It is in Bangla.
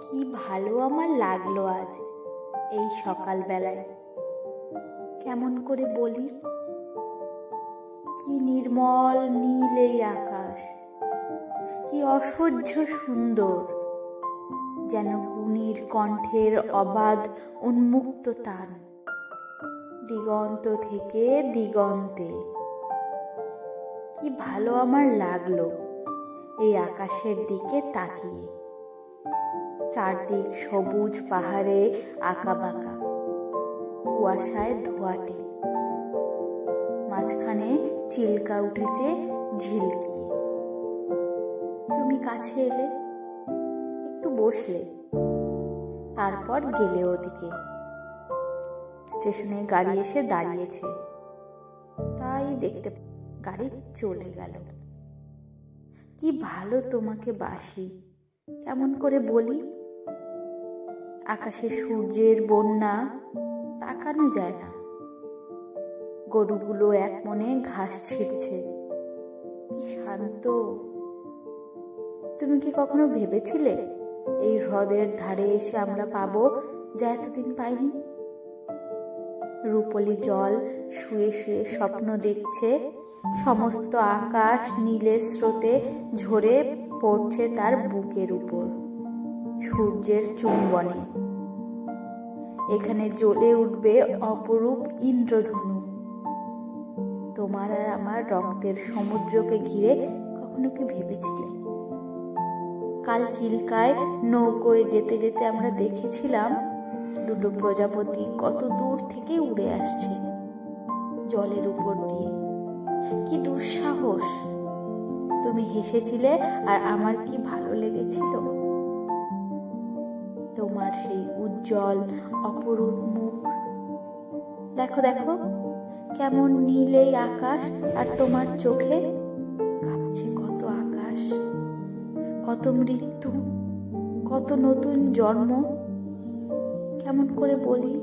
কি ভালো আমার লাগলো আজ এই সকালবেলায়। কেমন করে বলি, কি নির্মল নীল এই আকাশ, কি অসহ্য সুন্দর, যেন গুণীর কণ্ঠের অবাধ উন্মুক্ত তান, দিগন্ত থেকে দিগন্তে। কি ভালো আমার লাগলো এই আকাশের দিকে তাকিয়ে। চারদিক সবুজ পাহাড়ে আঁকাবাঁকা, কুয়াশায় ধোয়াটে, মাঝখানে চিল্কা উঠেছে ঝিলকিয়ে। তুমি কাছে এলে, একটু বসলে, তারপর গেলে ওদিকে। স্টেশনে গাড়ি এসে দাঁড়িয়েছে, তাই দেখতে গাড়ি চলে গেল। কি ভালো তোমাকে বাসি, কেমন করে বলি। আকাশে সূর্যের বন্যা, তাকানো যায় না। গরুগুলো এক মনে ঘাস ছিঁড়ছে, কি শান্ত। তুমি কি কখনো ভেবেছিলে এই হ্রদের ধারে এসে আমরা পাবো যা এতদিন পাইনি? রূপলি জল শুয়ে শুয়ে স্বপ্ন দেখছে, সমস্ত আকাশ নীলের স্রোতে ঝরে পড়ছে তার বুকের উপর সূর্যের চুম্বনে। এখানে জ্বলে উঠবে অপরূপ ইন্দ্রধনু। তোমার আর আমার রক্তের সমুদ্রকে ঘিরে কখনো কি ভেবেছিলে? কাল চিল্কায় নৌকোয় যেতে যেতে আমরা দেখেছিলাম দুটো প্রজাপতি কত দূর থেকে উড়ে আসছে জলের উপর দিয়ে। কি দুঃসাহস! তুমি হেসেছিলে আর আমার কি ভালো লেগেছিল। তোমার সেই উজ্জ্বল অপরূপ মুখ। দেখো দেখো, কেমন নীল এই আকাশ, আর তোমার চোখে কাঁপছে কত আকাশ, কত মৃত্যু, কত নতুন জন্ম। কেমন করে বলি,